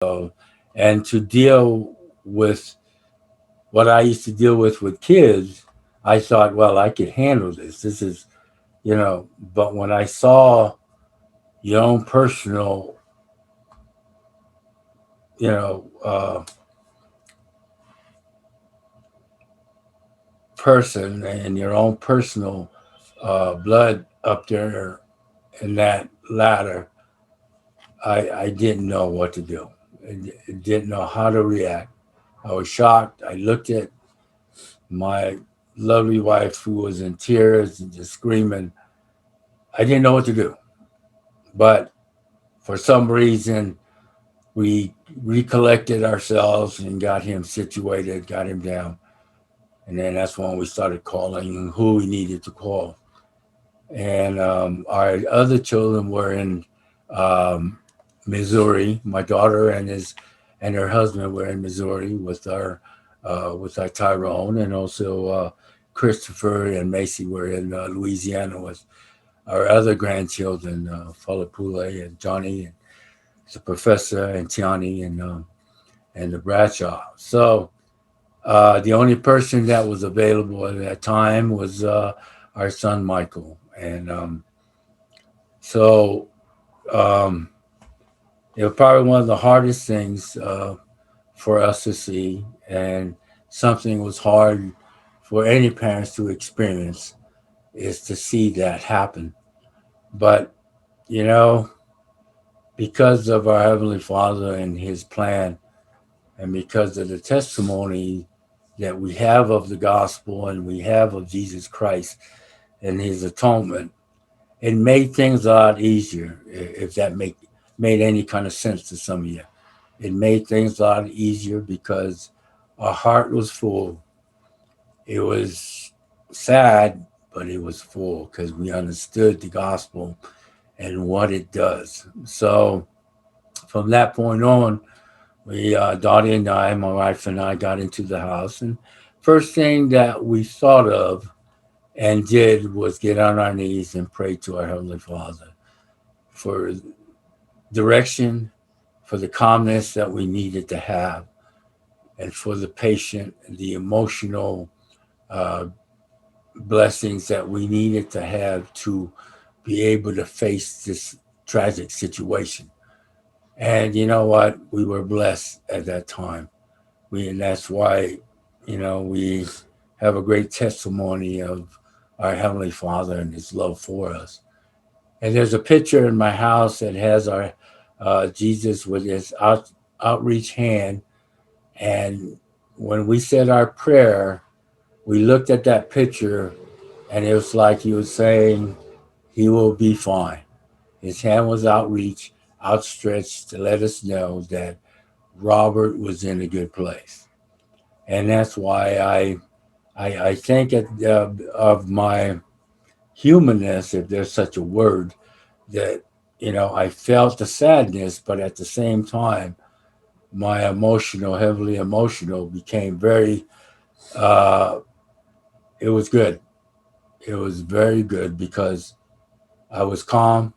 And to deal with what I used to deal with kids, I thought, well, I could handle this. This is, but when I saw your own personal, you know, uh, person and your own personal blood up there in that ladder, I didn't know what to do. I didn't know how to react. I was shocked. I looked at my lovely wife who was in tears and just screaming. I didn't know what to do. But for some reason, we recollected ourselves and got him situated, got him down. And then that's when we started calling who we needed to call. And our other children were in um, Missouri. My daughter and her husband were in Missouri with our Tyrone, and also Christopher and Macy were in Louisiana with our other grandchildren, Falepule and Johnny, and the professor and Tiani and the Bradshaw. So the only person that was available at that time was our son Michael, and so um, it was probably one of the hardest things for us to see, and something was hard for any parents to experience is to see that happen. But you know, because of our Heavenly Father and His plan, and because of the testimony that we have of the gospel and we have of Jesus Christ and His atonement, it made things a lot easier. If that made any kind of sense to some of you, it made things a lot easier because our heart was full. It was sad, but it was full because we understood the gospel and what it does. So from that point on, we Dottie and I, my wife and I, got into the house, and first thing that we thought of and did was get on our knees and pray to our Heavenly Father for direction, for the calmness that we needed to have, and for the patient, the emotional uh, blessings that we needed to have to be able to face this tragic situation. And you know what? We were blessed at that time. And that's why, we have a great testimony of our Heavenly Father and His love for us. And there's a picture in my house that has our Jesus with his outreach hand. And when we said our prayer, we looked at that picture, and it was like he was saying, "He will be fine." His hand was outstretched to let us know that Robert was in a good place. And that's why I think of my humanness, if there's such a word, that I felt the sadness, but at the same time, my heavily emotional, became very. Uh, it was good. It was very good because I was calm,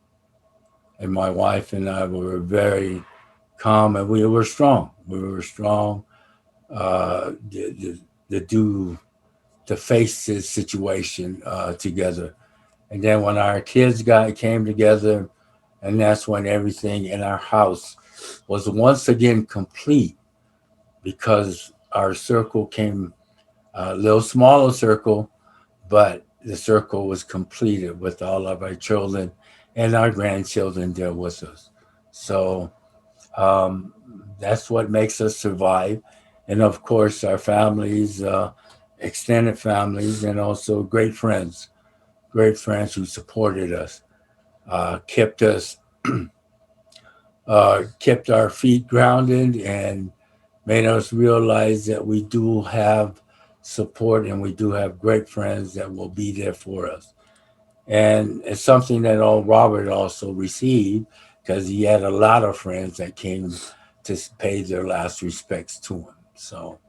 and my wife and I were very calm, and we were strong. We were strong to do to face this situation together. And then when our kids came together, and that's when everything in our house was once again complete because our circle came a little smaller circle, but the circle was completed with all of our children and our grandchildren there with us. So um, that's what makes us survive. And of course, our families, extended families, and also great friends who supported us, kept us, kept our feet grounded, and made us realize that we do have support and we do have great friends that will be there for us. And it's something that old Robert also received because he had a lot of friends that came to pay their last respects to him. So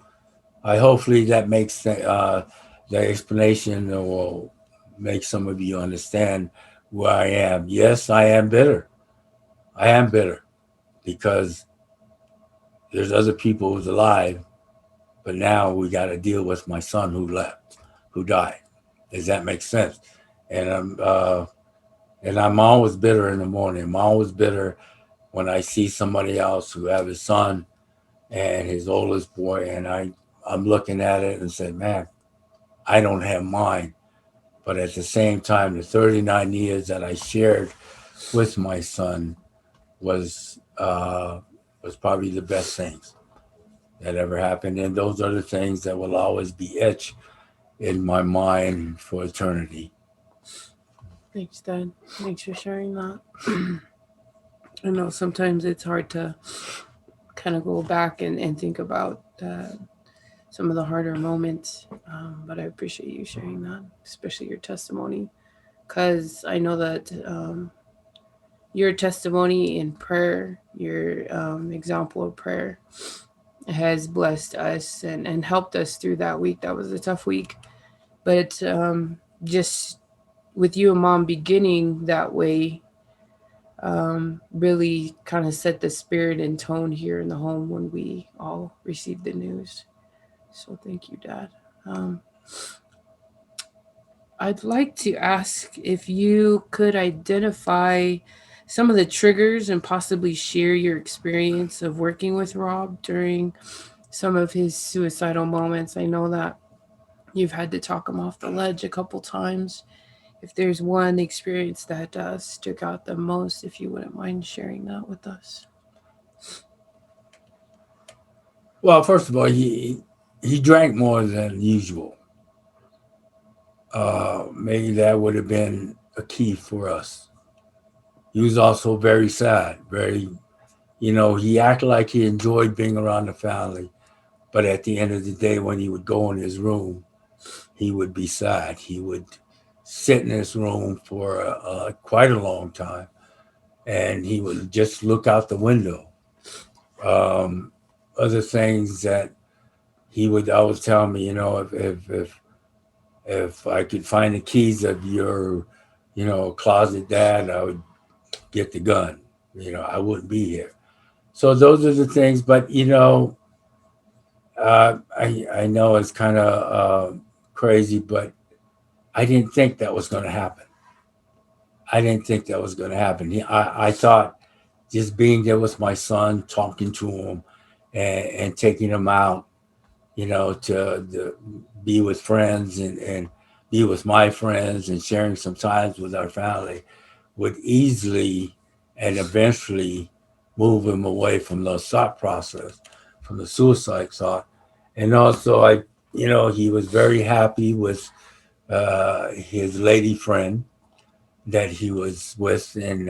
I hopefully that makes the explanation will make some of you understand where I am. Yes, I am bitter. I am bitter because there's other people who's alive, but now we got to deal with my son who left, who died. Does that make sense? And I'm always bitter in the morning. I'm always bitter when I see somebody else who have his son and his oldest boy, and I'm looking at it and say, man, I don't have mine. But at the same time, the 39 years that I shared with my son was probably the best things that ever happened, and those are the things that will always be etched in my mind for eternity. Thanks, Dad. Thanks for sharing that. I know sometimes it's hard to kind of go back and think about some of the harder moments, but I appreciate you sharing that, especially your testimony, because I know that your testimony in prayer, your example of prayer, has blessed us and helped us through that week. That was a tough week, but just with you and Mom beginning that way, really kind of set the spirit and tone here in the home when we all received the news. So thank you, Dad. Um, I'd like to ask if you could identify some of the triggers and possibly share your experience of working with Rob during some of his suicidal moments. I know that you've had to talk him off the ledge a couple times. If there's one experience that stuck out the most, if you wouldn't mind sharing that with us. Well, first of all, he drank more than usual. Maybe that would have been a key for us. He was also very sad, very, he acted like he enjoyed being around the family, but at the end of the day, when he would go in his room, he would be sad. He would sit in his room for quite a long time, and he would just look out the window. Um, Other things that he would always tell me, if I could find the keys of your, closet, Dad, I would get the gun. I wouldn't be here. So those are the things. But I know it's kind of crazy, but I didn't think that was going to happen. I didn't think that was going to happen. I thought just being there with my son, talking to him, and taking him out, to be with friends and be with my friends and sharing some times with our family would easily and eventually move him away from the thought process, from the suicide thought. And also, he was very happy with his lady friend that he was with, and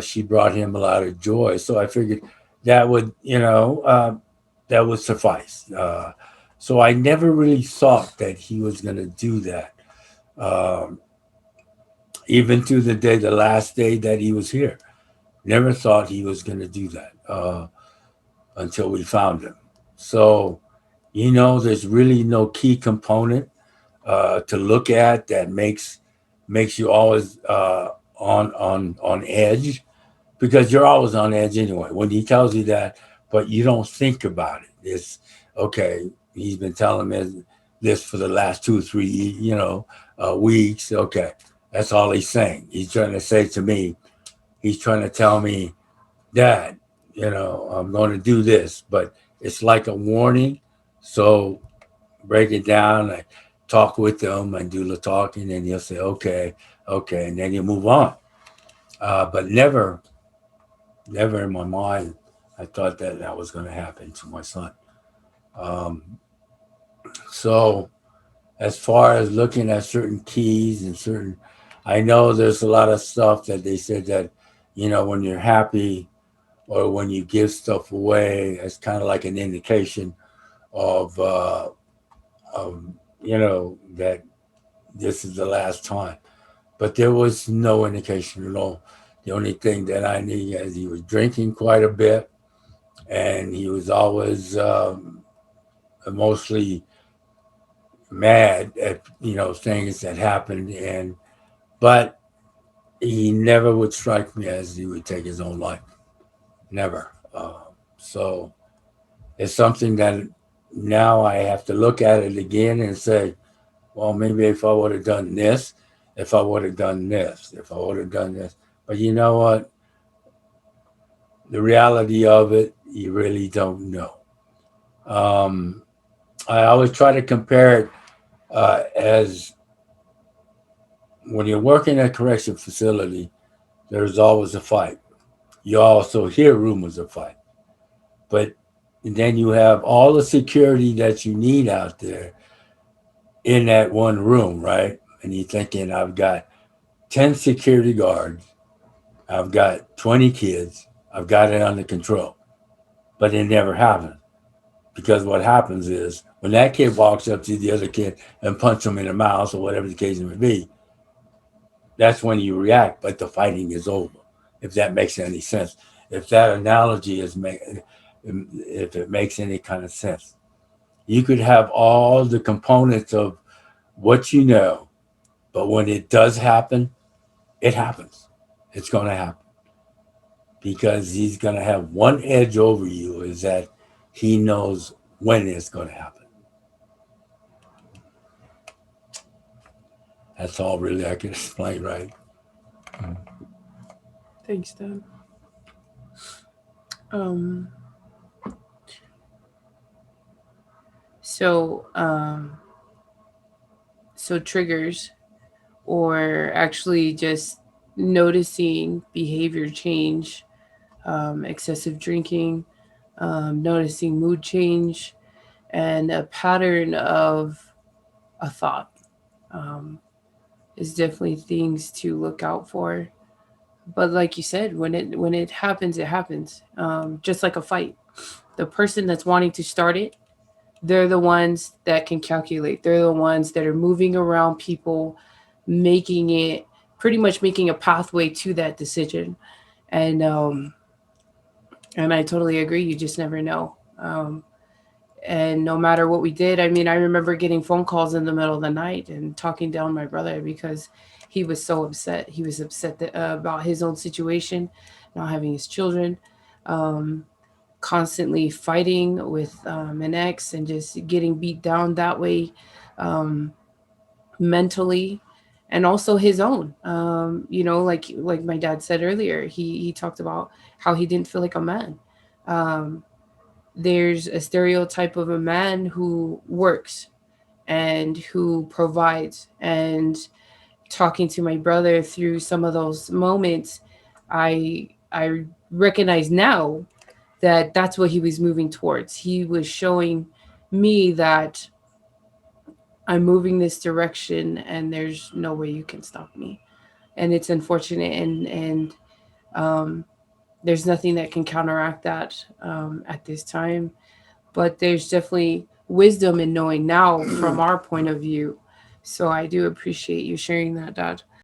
she brought him a lot of joy. So I figured that would, that would suffice. So I never really thought that he was going to do that, um, even to the day, the last day that he was here. Never thought he was going to do that until we found him. So, there's really no key component to look at that makes you always on edge, because you're always on edge anyway. When he tells you that, but you don't think about it. It's okay. He's been telling me this for the last 2 or 3, weeks. Okay, that's all he's saying. He's trying to say to me. He's trying to tell me, Dad, I'm going to do this, but it's like a warning. So break it down. I talk with him and do the talking, and he'll say, okay, okay, and then he'll move on. But never in my mind, I thought that that was going to happen to my son. Um, so, as far as looking at certain keys and certain, I know there's a lot of stuff that they said that, when you're happy or when you give stuff away, it's kind of like an indication of, of, that this is the last time. But there was no indication at all. The only thing that I knew is he was drinking quite a bit, and he was always mostly mad at things that happened, and but he never would strike me as he would take his own life. Never. So it's something that now I have to look at it again and say, well, maybe if I would have done this, if I would have done this, if I would have done this. But you know what? The reality of it, you really don't know. Um, I always try to compare it as when you're working at a correction facility, there's always a fight. You also hear rumors of fight, but then you have all the security that you need out there in that one room, right? And you're thinking, I've got 10 security guards, I've got 20 kids, I've got it under control. But it never happens because what happens is when that kid walks up to the other kid and punches him in the mouth or whatever the case may be, that's when you react, but the fighting is over. If that makes any sense, if that analogy if it makes any kind of sense, you could have all the components of what you know, but when it does happen, it happens. It's going to happen because he's going to have one edge over you is that he knows when it's going to happen. That's all really I can explain, right? Thanks, Dad. Um, so, so triggers, or actually just noticing behavior change, excessive drinking, noticing mood change, and a pattern of a thought, um, is definitely things to look out for. But like you said, when it happens, it happens. Just like a fight, the person that's wanting to start it, they're the ones that can calculate. They're the ones that are moving around people, making it pretty much making a pathway to that decision. And and I totally agree. You just never know. And no matter what we did, I mean, I remember getting phone calls in the middle of the night and talking down my brother because he was so upset. He was upset that, about his own situation, not having his children, um, constantly fighting with an ex and just getting beat down that way, um, mentally, and also his own. Like my dad said earlier, he talked about how he didn't feel like a man. Um, there's a stereotype of a man who works and who provides. And talking to my brother through some of those moments, I recognize now that that's what he was moving towards. He was showing me that I'm moving this direction and there's no way you can stop me. And it's unfortunate, and um, there's nothing that can counteract that at this time. But there's definitely wisdom in knowing now from our point of view. So I do appreciate you sharing that, Dad.